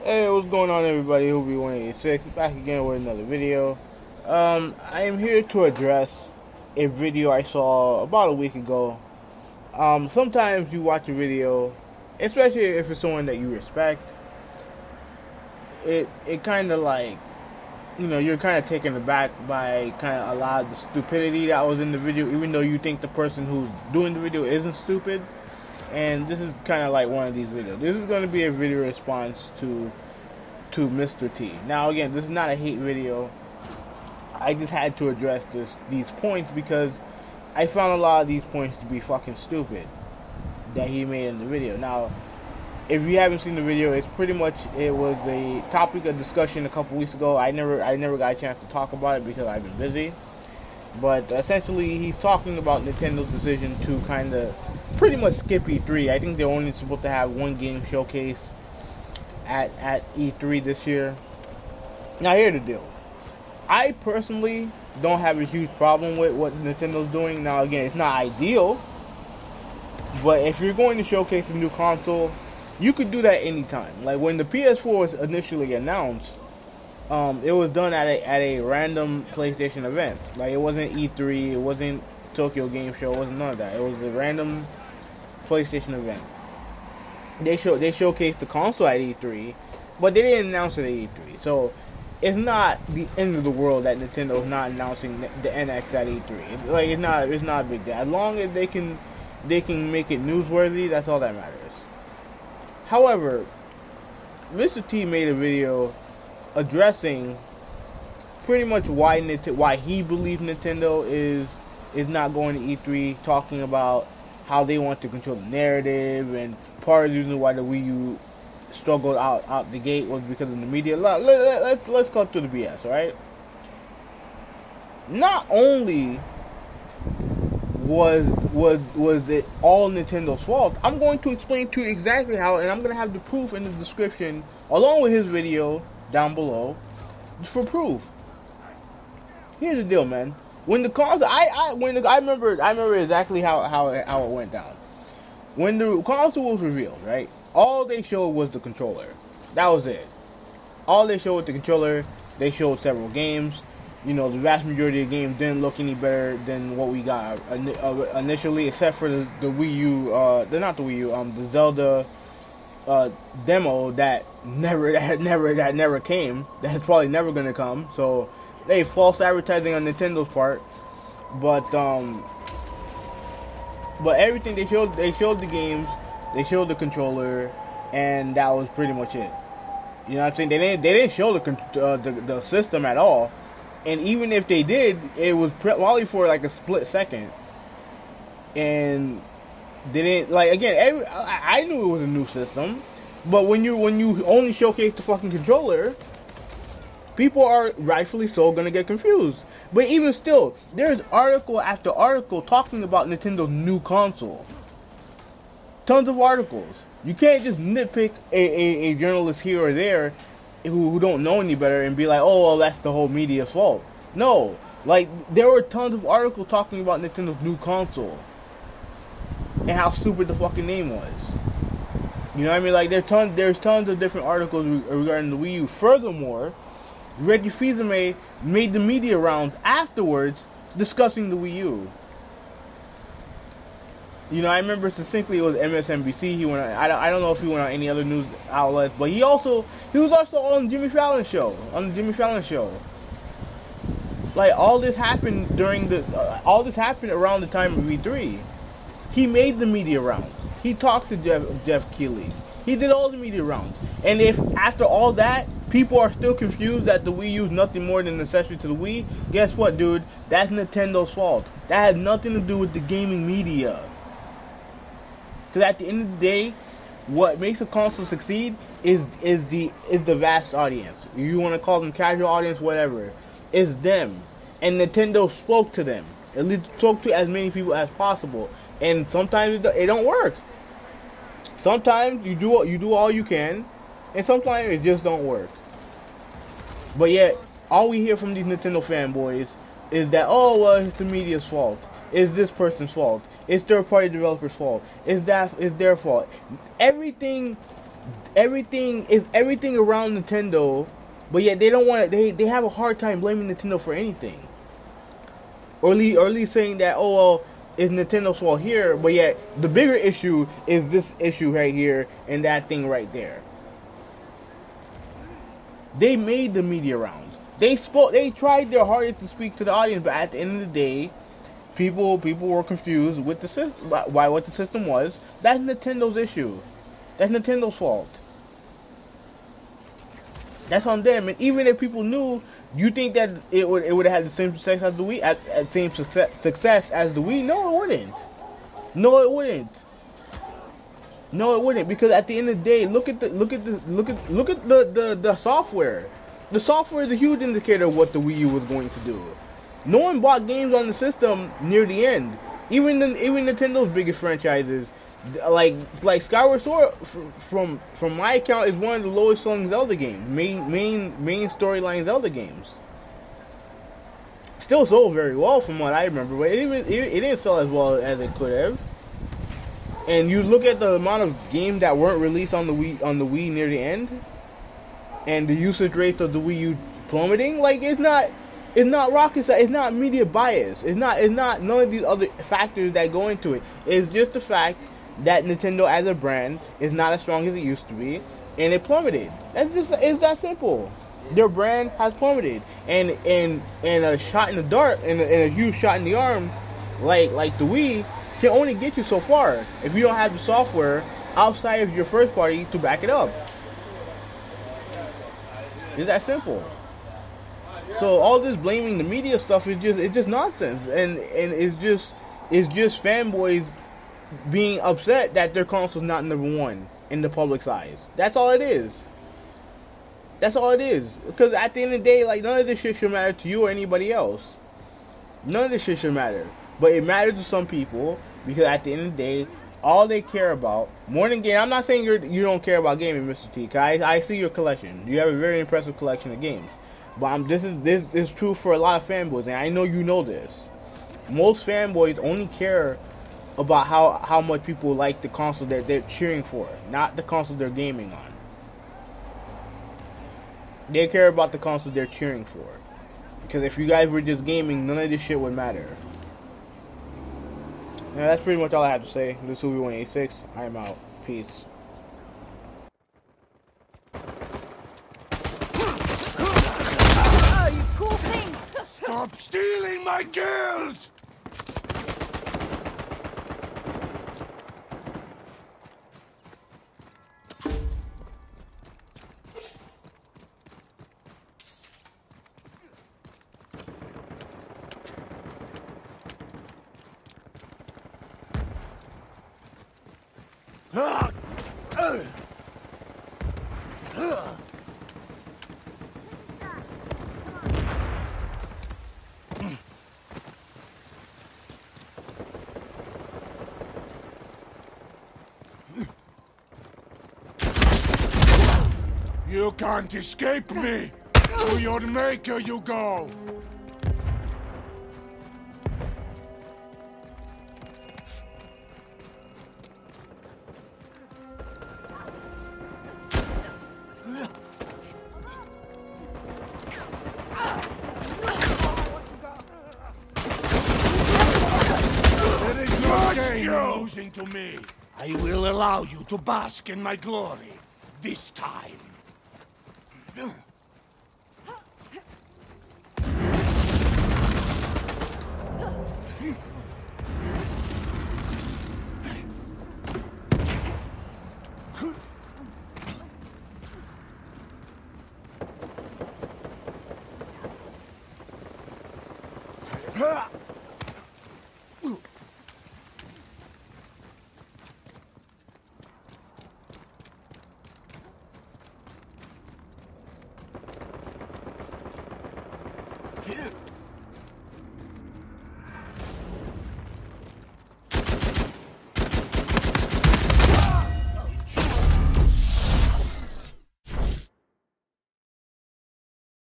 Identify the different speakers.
Speaker 1: Hey, what's going on, everybody? Who be 186 back again with another video. I am here to address a video I saw about a week ago. Sometimes you watch a video, especially if it's someone that you respect, it kind of like, you're kind of taken aback by kind of a lot of the stupidity that was in the video, even though you think the person who's doing the video isn't stupid. And this is kind of like one of these videos. This is going to be a video response to Mizzh Tee. Now, again, this is not a hate video. I just had to address these points because I found a lot of these points to be fucking stupid that he made in the video. Now, if you haven't seen the video, it was a topic of discussion a couple weeks ago. I never got a chance to talk about it because I've been busy. But essentially, he's talking about Nintendo's decision to kind of pretty much skip E3. I think they're only supposed to have one game showcase at E3 this year. Now, here's the deal. I personally don't have a huge problem with what Nintendo's doing. Now, again, it's not ideal. But if you're going to showcase a new console, you could do that anytime. Like when the PS4 was initially announced, it was done at a random PlayStation event. Like it wasn't E3, it wasn't Tokyo Game Show, it wasn't none of that. It was a random PlayStation event. They showcased the console at E3, but they didn't announce it at E3. So it's not the end of the world that Nintendo's not announcing the NX at E3. Like it's not a big deal. As long as they can make it newsworthy, that's all that matters. However, Mizzh Tee made a video addressing pretty much why he believes Nintendo is not going to E3, talking about how they want to control the narrative, and part of the reason why the Wii U struggled out the gate was because of the media. Let's cut through the BS, alright? Not only was it all Nintendo's fault, I'm going to explain to you exactly how, and I'm going to have the proof in the description along with his video down below for proof. Here's the deal, man. When the console, I remember exactly how it went down. When the console was revealed, right? All they showed was the controller. That was it. All they showed was the controller. They showed several games. You know, the vast majority of the games didn't look any better than what we got initially, except for the Wii U. Not the Wii U. The Zelda demo that never came. That's probably never gonna come. So they false advertising on Nintendo's part. But everything they showed the games, they showed the controller, and that was pretty much it. You know what I'm saying? They didn't show the system at all. And even if they did, it was probably for like a split second. And they didn't, like, again, I knew it was a new system, but when you only showcase the fucking controller, people are rightfully so gonna get confused. But even still, there's article after article talking about Nintendo's new console. Tons of articles. You can't just nitpick a journalist here or there who don't know any better and be like, oh, well, that's the whole media's fault. No, like, there were tons of articles talking about Nintendo's new console and how stupid the fucking name was. You know what I mean? Like, there's tons of different articles regarding the Wii U. Furthermore, Reggie Fils-Aimé made the media rounds afterwards discussing the Wii U. You know, I remember succinctly it was MSNBC. He went. I don't know if he went on any other news outlets, but he was also on Jimmy Fallon's show. On the Jimmy Fallon show. Like, all this happened all this happened around the time of E3. He made the media rounds. He talked to Jeff Keighley. He did all the media rounds. And if after all that, people are still confused that the Wii U is nothing more than an accessory to the Wii, guess what, dude? That's Nintendo's fault. That has nothing to do with the gaming media. Because at the end of the day, what makes a console succeed is the vast audience. You want to call them casual audience, whatever. It's them. And Nintendo spoke to them. At least spoke to as many people as possible. And sometimes it don't work. Sometimes you do all you can, and sometimes it just don't work. But yet, all we hear from these Nintendo fanboys is that, oh, well, it's the media's fault. It's this person's fault. It's third-party developers' fault. It's their fault. Everything everything around Nintendo, but yet they don't want they have a hard time blaming Nintendo for anything, or at least saying that, oh well, it's Nintendo's fault here, but yet the bigger issue is this issue right here and that thing right there. They made the media rounds. They tried their hardest to speak to the audience, but at the end of the day, people were confused with the system, why what the system was. That's Nintendo's issue. That's Nintendo's fault. That's on them. And even if people knew, you think that it would have had the same success as the Wii, same success as the Wii? No, it wouldn't. No, it wouldn't. No, it wouldn't, because at the end of the day, look at the software. The software is a huge indicator of what the Wii U was going to do. No one bought games on the system near the end. Even Nintendo's biggest franchises, like Skyward Sword, from my account, is one of the lowest selling Zelda games, main storyline Zelda games. Still sold very well from what I remember, but it didn't sell as well as it could have. And you look at the amount of games that weren't released on the Wii near the end, and the usage rates of the Wii U plummeting. Like, it's not rocket science. It's not media bias. It's not none of these other factors that go into it. It's just the fact that Nintendo as a brand is not as strong as it used to be, and it plummeted. It's that simple. Their brand has plummeted, and a shot in the dark and a huge shot in the arm, like the Wii, can only get you so far if you don't have the software outside of your first party to back it up. It's that simple. So all this blaming the media stuff is just nonsense, and it's just fanboys being upset that their console's not number one in the public's eyes. That's all it is. That's all it is. Because at the end of the day, like, none of this shit should matter to you or anybody else. None of this shit should matter. But it matters to some people, because at the end of the day, all they care about, more than game. I'm not saying you don't care about gaming, Mr. T. Cause I see your collection. You have a very impressive collection of games. But this is true for a lot of fanboys, and I know you know this. Most fanboys only care about how much people like the console that they're cheering for, not the console they're gaming on. They care about the console they're cheering for. Because if you guys were just gaming, none of this shit would matter. Yeah, that's pretty much all I have to say. This is Suvi186. I am out. Peace.
Speaker 2: Oh, you cool thing!
Speaker 3: Stop stealing my kills! You can't escape me! To your maker you go! There is no gain in losing to me. I will allow you to bask in my glory. This time. Ha!